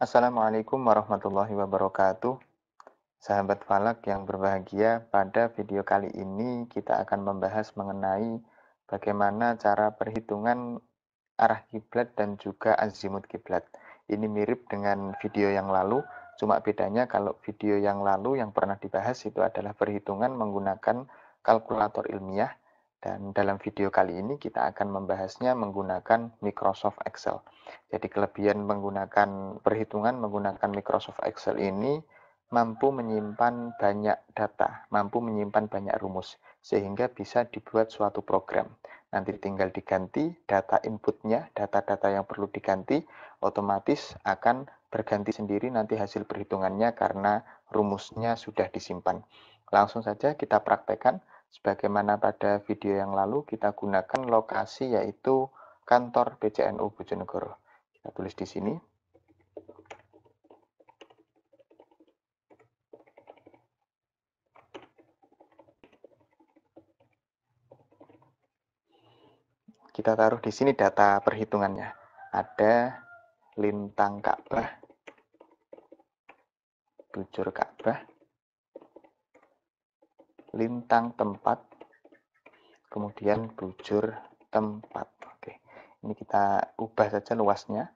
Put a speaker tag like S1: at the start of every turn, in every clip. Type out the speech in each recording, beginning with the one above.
S1: Assalamualaikum warahmatullahi wabarakatuh. Sahabat Falak yang berbahagia, pada video kali ini kita akan membahas mengenai bagaimana cara perhitungan arah kiblat dan juga azimut kiblat. Ini mirip dengan video yang lalu, cuma bedanya kalau video yang lalu yang pernah dibahas itu adalah perhitungan menggunakan kalkulator ilmiah, dan dalam video kali ini kita akan membahasnya menggunakan Microsoft Excel. Jadi kelebihan menggunakan perhitungan menggunakan Microsoft Excel ini mampu menyimpan banyak data, mampu menyimpan banyak rumus, sehingga bisa dibuat suatu program. Nanti tinggal diganti data inputnya, data-data yang perlu diganti, otomatis akan berganti sendiri nanti hasil perhitungannya karena rumusnya sudah disimpan. Langsung saja kita praktekkan. Sebagaimana pada video yang lalu, kita gunakan lokasi yaitu kantor PCNU Bojonegoro. Kita tulis di sini. Kita taruh di sini data perhitungannya. Ada lintang Ka'bah, bujur Ka'bah, lintang tempat, kemudian bujur tempat. Oke, ini kita ubah saja luasnya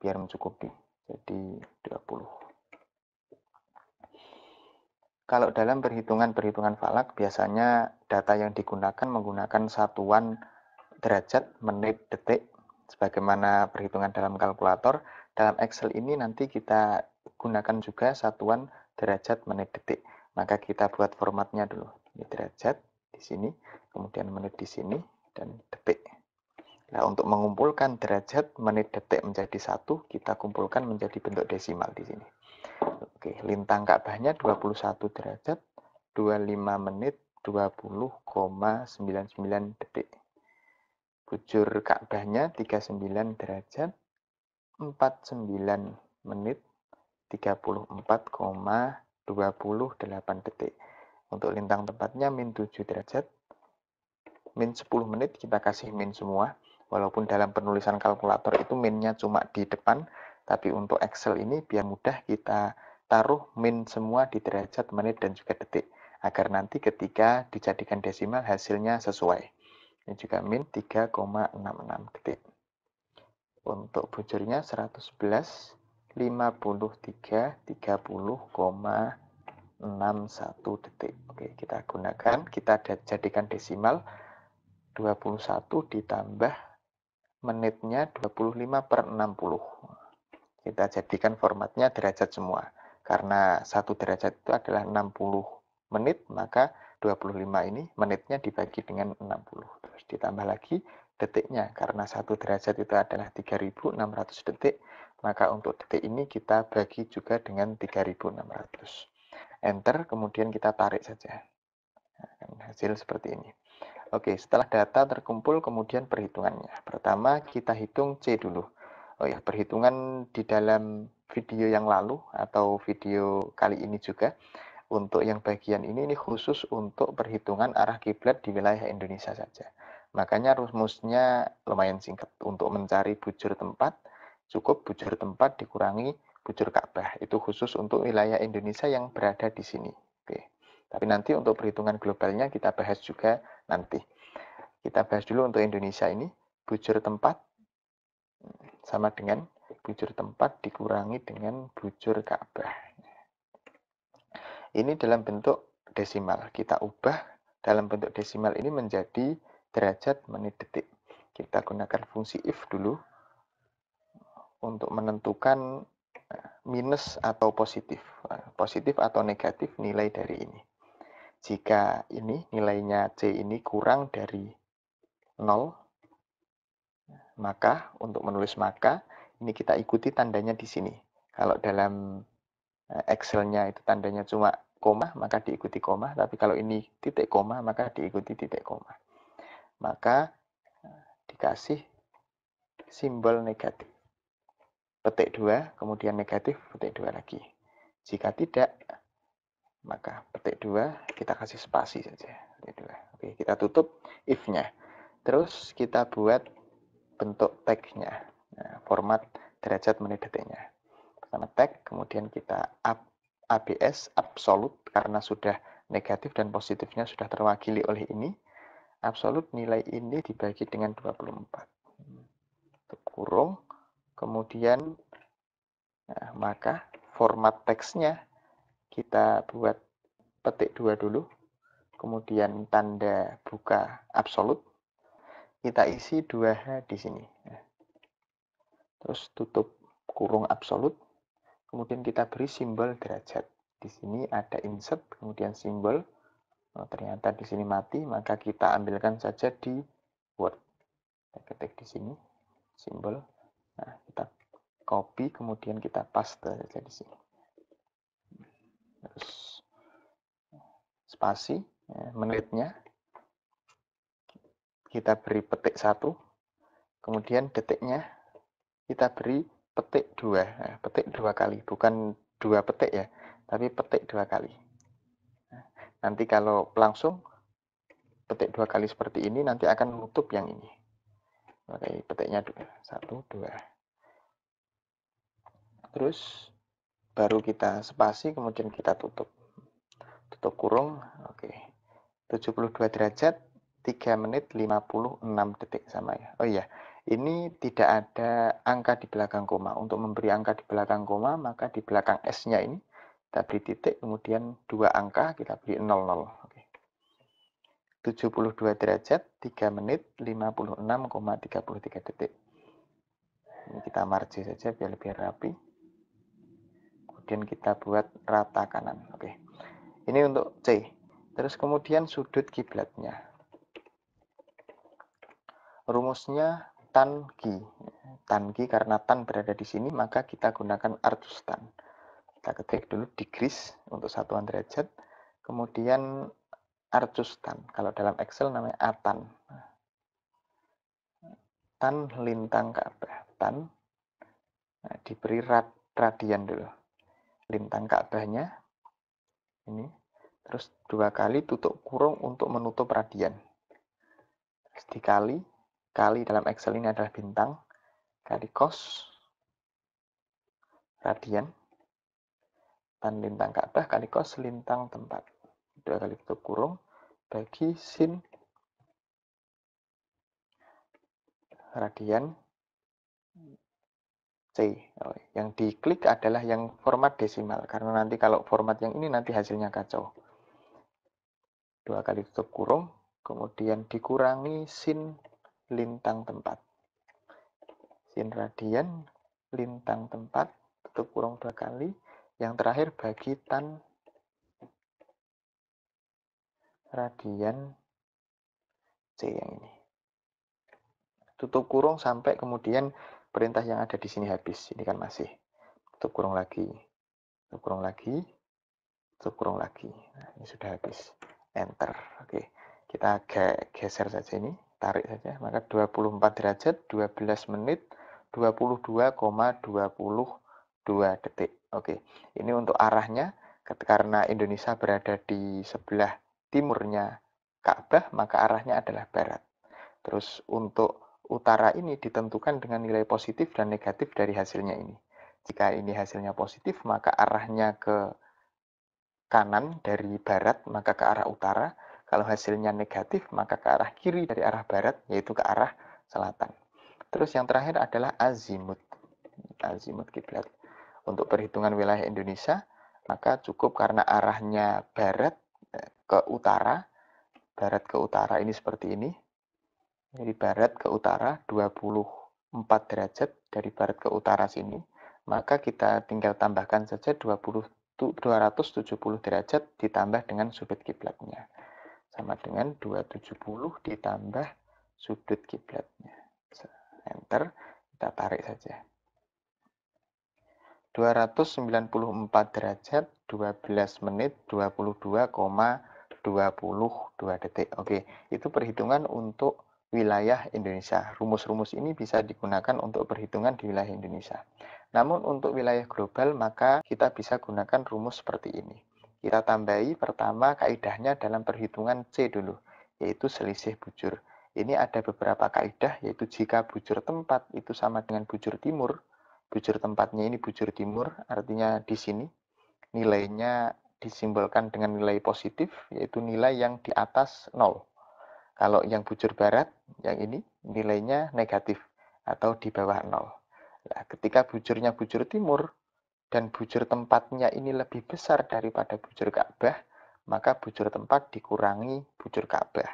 S1: biar mencukupi. Jadi 20. Kalau dalam perhitungan falak, biasanya data yang digunakan menggunakan satuan derajat, menit, detik, sebagaimana perhitungan dalam kalkulator. Dalam Excel ini nanti kita gunakan juga satuan derajat, menit, detik. Maka kita buat formatnya dulu. Ini derajat di sini, kemudian menit di sini, dan detik. Nah, untuk mengumpulkan derajat, menit, detik menjadi satu, kita kumpulkan menjadi bentuk desimal di sini. Oke, lintang Ka'bahnya 21 derajat, 25 menit, 20,99 detik. Bujur Ka'bahnya 39 derajat, 49 menit, 34,28 detik. Untuk lintang tempatnya min 7 derajat, min 10 menit, kita kasih min semua. Walaupun dalam penulisan kalkulator itu minnya cuma di depan, tapi untuk Excel ini biar mudah kita taruh min semua di derajat, menit, dan juga detik. Agar nanti ketika dijadikan desimal hasilnya sesuai. Ini juga min 3,66 detik. Untuk bujurnya 111, 53, 30,61 detik. Oke, kita gunakan, kita jadikan desimal 21 ditambah menitnya 25/60. Kita jadikan formatnya derajat semua. Karena 1 derajat itu adalah 60 menit, maka 25 ini menitnya dibagi dengan 60. Terus ditambah lagi detiknya, karena 1 derajat itu adalah 3.600 detik, maka untuk detik ini kita bagi juga dengan 3.600. Enter, kemudian kita tarik saja. Nah, hasil seperti ini. Oke, setelah data terkumpul, kemudian perhitungannya. Pertama, kita hitung C dulu. Oh ya, perhitungan di dalam video yang lalu atau video kali ini juga, untuk yang bagian ini khusus untuk perhitungan arah kiblat di wilayah Indonesia saja. Makanya rumusnya lumayan singkat. Untuk mencari bujur tempat, cukup bujur tempat dikurangi bujur Ka'bah. Itu khusus untuk wilayah Indonesia yang berada di sini. Oke. Tapi nanti untuk perhitungan globalnya kita bahas juga nanti. Kita bahas dulu untuk Indonesia ini. Bujur tempat sama dengan bujur tempat dikurangi dengan bujur Ka'bah. Ini dalam bentuk desimal. Kita ubah dalam bentuk desimal ini menjadi derajat, menit, detik. Kita gunakan fungsi if dulu untuk menentukan minus atau positif. Positif atau negatif nilai dari ini. Jika ini nilainya C ini kurang dari 0, maka untuk menulis maka ini kita ikuti tandanya di sini. Kalau dalam Excel-nya itu tandanya cuma koma, maka diikuti koma. Tapi kalau ini titik koma, maka diikuti titik koma. Maka dikasih simbol negatif. Petik 2, kemudian negatif, petik 2 lagi. Jika tidak, maka petik 2, kita kasih spasi saja. Petik 2. Oke, kita tutup if-nya. Terus kita buat bentuk tag-nya. Nah, format derajat menit detiknya. Pertama tag, kemudian kita ABS, absolut, karena sudah negatif dan positifnya sudah terwakili oleh ini. Absolut nilai ini dibagi dengan 24. Tutup kurung, kemudian maka format teksnya kita buat petik 2 dulu, kemudian tanda buka absolut, kita isi 2H di sini. Terus tutup kurung absolut, kemudian kita beri simbol derajat. Di sini ada insert, kemudian simbol. Ternyata di sini mati, maka kita ambilkan saja di Word. Kita ketik di sini simbol. Nah, kita copy, kemudian kita paste saja di sini. Terus spasi, menitnya kita beri petik 1, kemudian detiknya kita beri petik 2. Nah, petik 2 kali, bukan 2 petik ya, tapi petik 2 kali. Nanti kalau langsung petik 2 kali seperti ini, nanti akan menutup yang ini. Oke, petiknya 1, 2. Terus baru kita spasi, kemudian kita tutup. Tutup kurung, oke. 72 derajat, 3 menit 56 detik sama ya. Oh iya, ini tidak ada angka di belakang koma. Untuk memberi angka di belakang koma, maka di belakang S-nya ini kita beri titik, kemudian 2 angka, kita beri 00. Oke. 72 derajat, 3 menit 56,33 detik. Ini kita margin saja biar lebih rapi. Kemudian kita buat rata kanan. Oke. Ini untuk C. Terus kemudian sudut kiblatnya. Rumusnya tan Q. Tan Q karena tan berada di sini, maka kita gunakan arcus tan. Kita ketik dulu degrees untuk satuan derajat. Kemudian arcus tan. Kalau dalam Excel namanya atan. Tan lintang Ka'bah. Tan diberi radian dulu. Lintang Ka'bahnya ini, terus 2 kali tutup kurung untuk menutup radian. Terus dikali, kali dalam Excel ini adalah bintang, kali cos radian, tan lintang Ka'bah kali cos lintang tempat. 2 kali tutup kurung bagi sin radian C. Yang diklik adalah yang format desimal, karena nanti kalau format yang ini nanti hasilnya kacau. 2 kali tutup kurung, kemudian dikurangi sin lintang tempat. Sin radian lintang tempat, tutup kurung 2 kali. Yang terakhir bagi tan radian C yang ini. Tutup kurung sampai kemudian perintah yang ada di sini habis. Ini kan masih. Tutup kurung lagi. Tutup kurung lagi. Tutup kurung lagi. Nah, ini sudah habis. Enter. Oke. Kita geser saja ini. Tarik saja. Maka 24 derajat, 12 menit, 22,22 detik. Oke. Ini untuk arahnya. Karena Indonesia berada di sebelah timurnya Ka'bah, maka arahnya adalah barat. Terus untuk utara ini ditentukan dengan nilai positif dan negatif dari hasilnya ini. Jika ini hasilnya positif, maka arahnya ke kanan dari barat, maka ke arah utara. Kalau hasilnya negatif, maka ke arah kiri dari arah barat, yaitu ke arah selatan. Terus yang terakhir adalah azimut. Azimut kiblat. Untuk perhitungan wilayah Indonesia, maka cukup karena arahnya barat ke utara. Barat ke utara ini seperti ini. Dari barat ke utara 24 derajat dari barat ke utara sini, maka kita tinggal tambahkan saja 270 derajat ditambah dengan sudut kiblatnya. Sama dengan 270 ditambah sudut kiblatnya. Enter, kita tarik saja. 294 derajat, 12 menit, 22,22 detik. Oke, itu perhitungan untuk wilayah Indonesia. Rumus-rumus ini bisa digunakan untuk perhitungan di wilayah Indonesia. Namun untuk wilayah global, maka kita bisa gunakan rumus seperti ini. Kita tambahi pertama kaidahnya dalam perhitungan C dulu, yaitu selisih bujur. Ini ada beberapa kaidah, yaitu jika bujur tempat itu sama dengan bujur timur, bujur tempatnya ini bujur timur, artinya di sini nilainya disimbolkan dengan nilai positif, yaitu nilai yang di atas 0. Kalau yang bujur barat, yang ini nilainya negatif atau di bawah 0. Nah, ketika bujurnya bujur timur dan bujur tempatnya ini lebih besar daripada bujur Ka'bah, maka bujur tempat dikurangi bujur Ka'bah.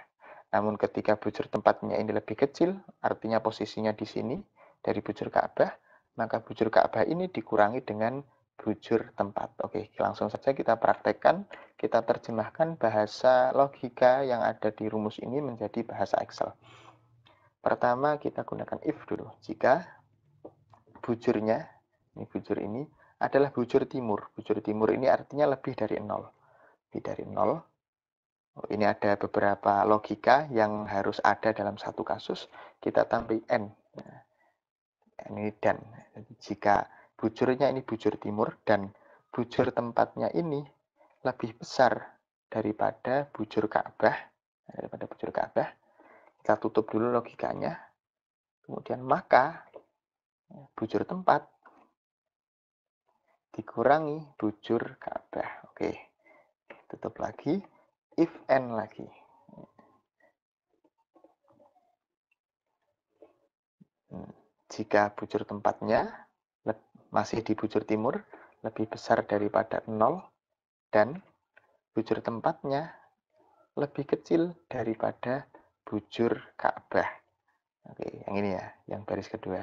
S1: Namun ketika bujur tempatnya ini lebih kecil, artinya posisinya di sini dari bujur Ka'bah, maka bujur Ka'bah ini dikurangi dengan bujur tempat. Oke, langsung saja kita praktekkan, kita terjemahkan bahasa logika yang ada di rumus ini menjadi bahasa Excel. Pertama kita gunakan if dulu. Jika bujurnya, ini bujur ini adalah bujur timur. Bujur timur ini artinya lebih dari 0. Lebih dari 0. Ini ada beberapa logika yang harus ada dalam satu kasus. Kita tambah N. Nah, ini dan. Jika bujurnya ini bujur timur dan bujur tempatnya ini lebih besar daripada bujur Ka'bah, kita tutup dulu logikanya. Kemudian maka bujur tempat dikurangi bujur Ka'bah. Oke, tutup lagi. If N lagi. Jika bujur tempatnya masih di bujur timur lebih besar daripada 0 dan bujur tempatnya lebih kecil daripada bujur Ka'bah. Oke, yang ini ya, yang baris kedua.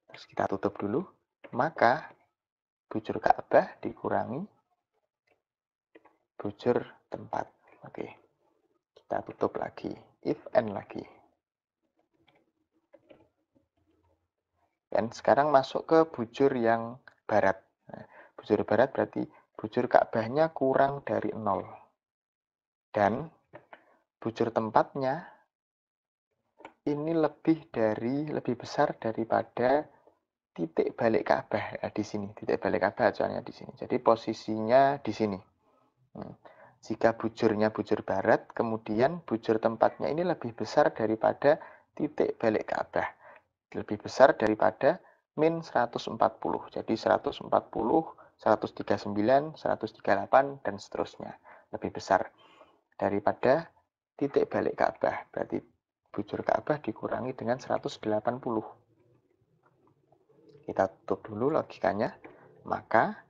S1: Terus kita tutup dulu. Maka bujur Ka'bah dikurangi bujur tempat. Oke, kita tutup lagi. If N lagi. Dan sekarang masuk ke bujur yang barat. Nah, bujur barat berarti bujur Ka'bahnya kurang dari 0. Dan bujur tempatnya ini lebih besar daripada titik balik Ka'bah. Di sini, titik balik Ka'bah acuannya di sini. Jadi posisinya di sini. Jika bujurnya bujur barat, kemudian bujur tempatnya ini lebih besar daripada titik balik Ka'bah. Lebih besar daripada min 140. Jadi 140, 139, 138, dan seterusnya. Lebih besar daripada titik balik Ka'bah. Berarti bujur Ka'bah dikurangi dengan 180. Kita tutup dulu logikanya. Maka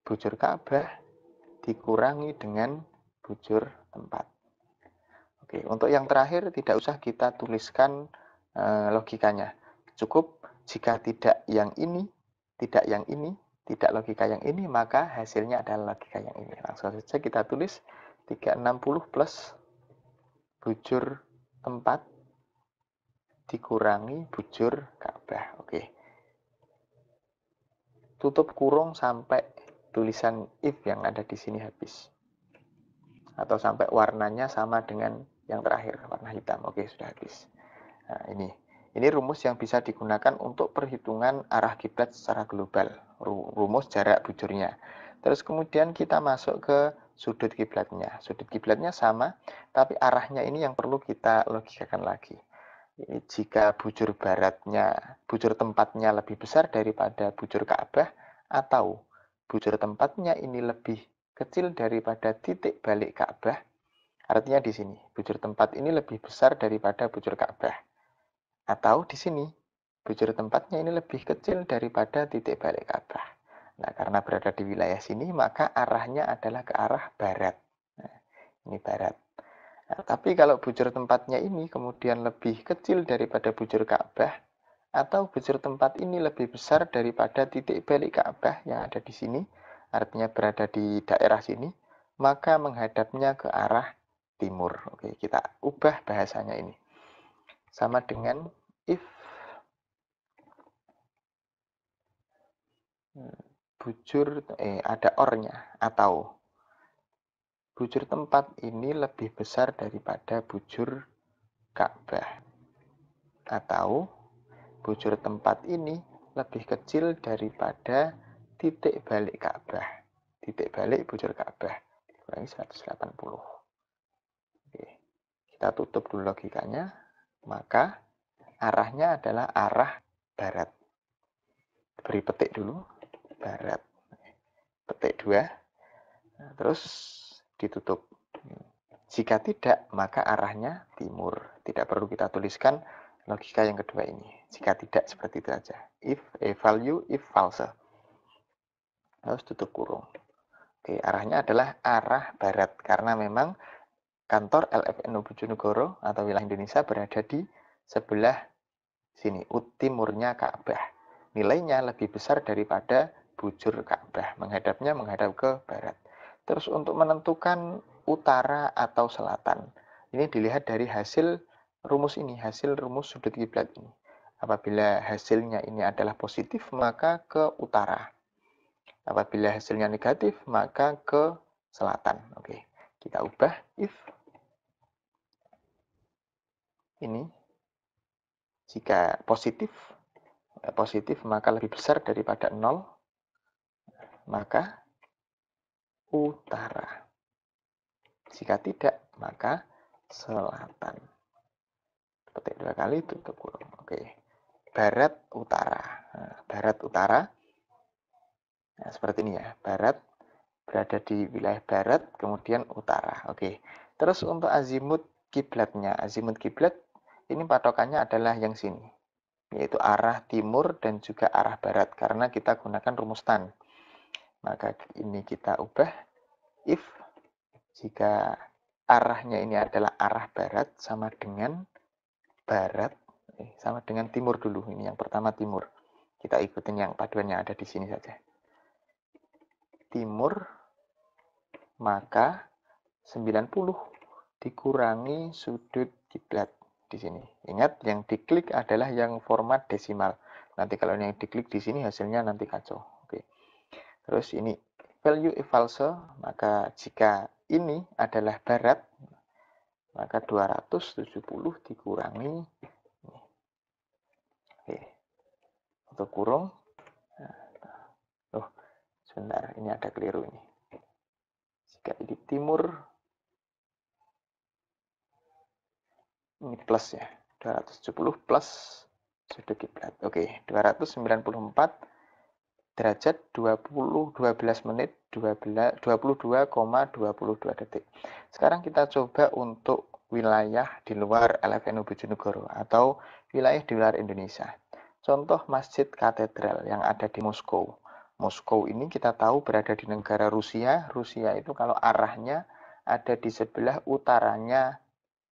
S1: bujur Ka'bah dikurangi dengan bujur tempat. Oke, untuk yang terakhir tidak usah kita tuliskan logikanya. Cukup jika tidak yang ini, tidak yang ini, tidak logika yang ini, maka hasilnya adalah logika yang ini. Langsung saja kita tulis 360 plus bujur tempat dikurangi bujur Ka'bah. Oke. Tutup kurung sampai tulisan if yang ada di sini habis. Atau sampai warnanya sama dengan yang terakhir, warna hitam. Oke, sudah habis. Nah, ini rumus yang bisa digunakan untuk perhitungan arah kiblat secara global. Rumus jarak bujurnya. Terus kemudian kita masuk ke sudut kiblatnya. Sudut kiblatnya sama, tapi arahnya ini yang perlu kita logikakan lagi. Jika bujur tempatnya lebih besar daripada bujur Ka'bah, atau bujur tempatnya ini lebih kecil daripada titik balik Ka'bah, artinya di sini, bujur tempat ini lebih besar daripada bujur Ka'bah. Atau di sini, bujur tempatnya ini lebih kecil daripada titik balik Ka'bah. Nah, karena berada di wilayah sini, maka arahnya adalah ke arah barat. Nah, ini barat. Nah, tapi kalau bujur tempatnya ini kemudian lebih kecil daripada bujur Ka'bah, atau bujur tempat ini lebih besar daripada titik balik Ka'bah yang ada di sini, artinya berada di daerah sini, maka menghadapnya ke arah timur. Oke, kita ubah bahasanya ini. Sama dengan if ada or-nya, atau bujur tempat ini lebih besar daripada bujur Ka'bah, atau bujur tempat ini lebih kecil daripada titik balik Ka'bah. Titik balik bujur Ka'bah dikurangi 180. Oke. Kita tutup dulu logikanya. Maka arahnya adalah arah barat. beri petik dulu, barat. Petik 2, nah, terus ditutup. Jika tidak, maka arahnya timur. Tidak perlu kita tuliskan logika yang kedua ini. Jika tidak, seperti itu aja. If a value, if false. Terus tutup kurung. Oke, arahnya adalah arah barat. Karena memang kantor LFNU Bojonegoro atau wilayah Indonesia berada di sebelah sini, timurnya Ka'bah. Nilainya lebih besar daripada bujur Ka'bah. Menghadap ke barat. Terus untuk menentukan utara atau selatan, ini dilihat dari hasil rumus ini, hasil rumus sudut kiblat ini. Apabila hasilnya ini adalah positif, maka ke utara. Apabila hasilnya negatif, maka ke selatan. Oke, kita ubah if ini jika positif maka lebih besar daripada 0, maka utara. Jika tidak, maka selatan. Petik 2 kali, tutup kurung. Oke. Barat, utara. Nah, barat, utara. Nah, seperti ini ya. Barat berada di wilayah barat, kemudian utara. Oke. Terus untuk azimut kiblatnya. Azimut kiblat, ini patokannya adalah yang sini. Yaitu arah timur dan juga arah barat. Karena kita gunakan rumus tan. Maka ini kita ubah. If jika arahnya ini adalah arah barat sama dengan barat, sama dengan timur dulu. Ini yang pertama timur. Kita ikutin yang paduannya ada di sini saja. Timur, maka 90 dikurangi sudut kiblat di sini. Ingat, yang diklik adalah yang format desimal. Nanti kalau yang diklik di sini hasilnya nanti kacau. Oke. Terus ini value if false, maka jika ini adalah barat, maka 270 dikurangi ini. Oke. Untuk kurung. Sebentar, ini ada keliru ini. Jika ini timur, ini plus ya. 270 plus sudut kiblat. Oke, 294 derajat 12 menit 22,22 detik. Sekarang kita coba untuk wilayah di luar LFNU Bojonegoro atau wilayah di luar Indonesia. Contoh Masjid Katedral yang ada di Moskow. Moskow ini kita tahu berada di negara Rusia. Rusia itu kalau arahnya ada di sebelah utaranya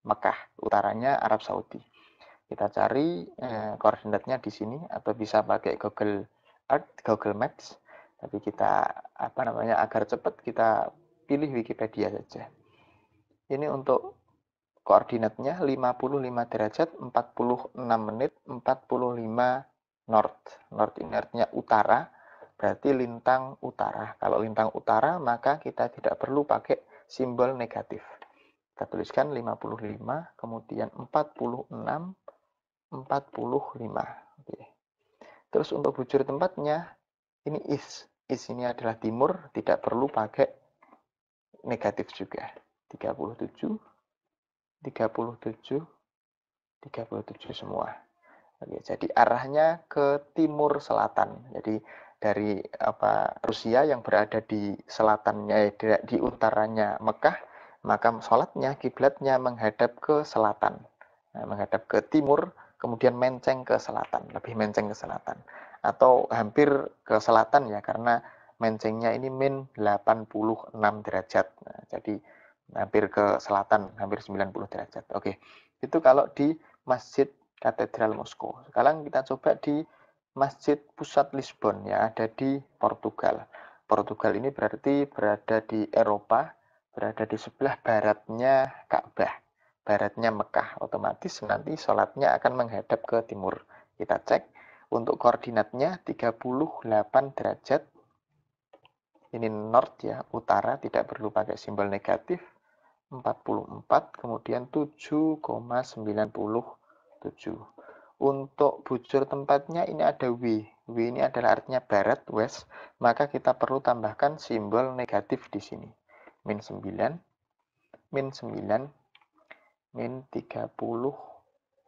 S1: Mekah, utaranya Arab Saudi. Kita cari koordinatnya di sini atau bisa pakai Google Earth, Google Maps. Tapi kita agar cepat kita pilih Wikipedia saja. Ini untuk koordinatnya 55 derajat 46 menit 45 north. North ini artinya utara, berarti lintang utara. Kalau lintang utara maka kita tidak perlu pakai simbol negatif. Kita tuliskan 55 kemudian 46 45. Oke. Terus untuk bujur tempatnya ini is. Is ini adalah timur, tidak perlu pakai negatif juga. 37 37 37 semua. Oke, jadi arahnya ke timur selatan. Jadi dari Rusia yang berada di selatannya, di utaranya Mekah, maka sholatnya kiblatnya menghadap ke selatan. Nah, menghadap ke timur, kemudian menceng ke selatan, lebih menceng ke selatan. Atau hampir ke selatan ya, karena mencengnya ini min 86 derajat. Nah, jadi hampir ke selatan, hampir 90 derajat. Oke, itu kalau di Masjid Katedral Moskow. Sekarang kita coba di Masjid Pusat Lisbon ya, ada di Portugal. Portugal ini berarti berada di Eropa, berada di sebelah baratnya Ka'bah, baratnya Mekah. Otomatis nanti sholatnya akan menghadap ke timur. Kita cek untuk koordinatnya 38 derajat. Ini north ya, utara, tidak perlu pakai simbol negatif. 44, kemudian 7,97. Untuk bujur tempatnya ini ada W. W ini adalah artinya barat, west. Maka kita perlu tambahkan simbol negatif di sini. Min 9, min 9, min 30,70.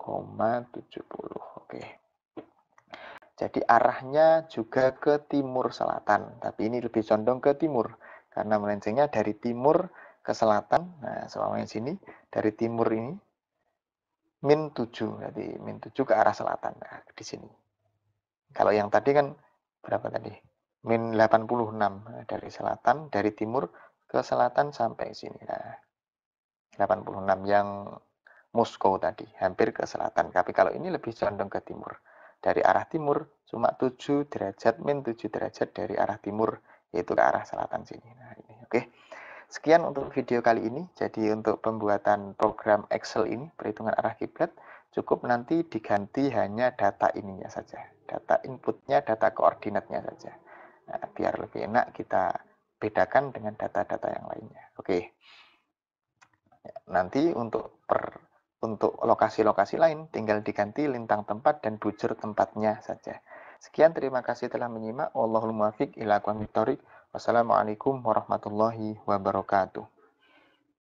S1: Oke. Jadi arahnya juga ke timur selatan, tapi ini lebih condong ke timur karena melencengnya dari timur ke selatan. Nah, selama yang sini dari timur ini min 7, jadi min 7 ke arah selatan. Nah, di sini. Kalau yang tadi kan berapa tadi? Min 86 dari selatan, dari timur ke selatan sampai sini. Nah, 86 yang Moskow tadi, hampir ke selatan. Tapi kalau ini lebih condong ke timur. Dari arah timur, cuma 7 derajat, min 7 derajat dari arah timur, yaitu ke arah selatan sini. Nah, ini. Oke. Sekian untuk video kali ini. Jadi untuk pembuatan program Excel ini, perhitungan arah kiblat, cukup nanti diganti hanya data ininya saja. Data inputnya, data koordinatnya saja. Nah, biar lebih enak kita bedakan dengan data-data yang lainnya. Oke. Nanti untuk lokasi-lokasi lain tinggal diganti lintang tempat dan bujur tempatnya saja. Sekian, terima kasih telah menyimak. Wallahul muwaffiq ila aqwamit thoriq. Wassalamualaikum warahmatullahi wabarakatuh.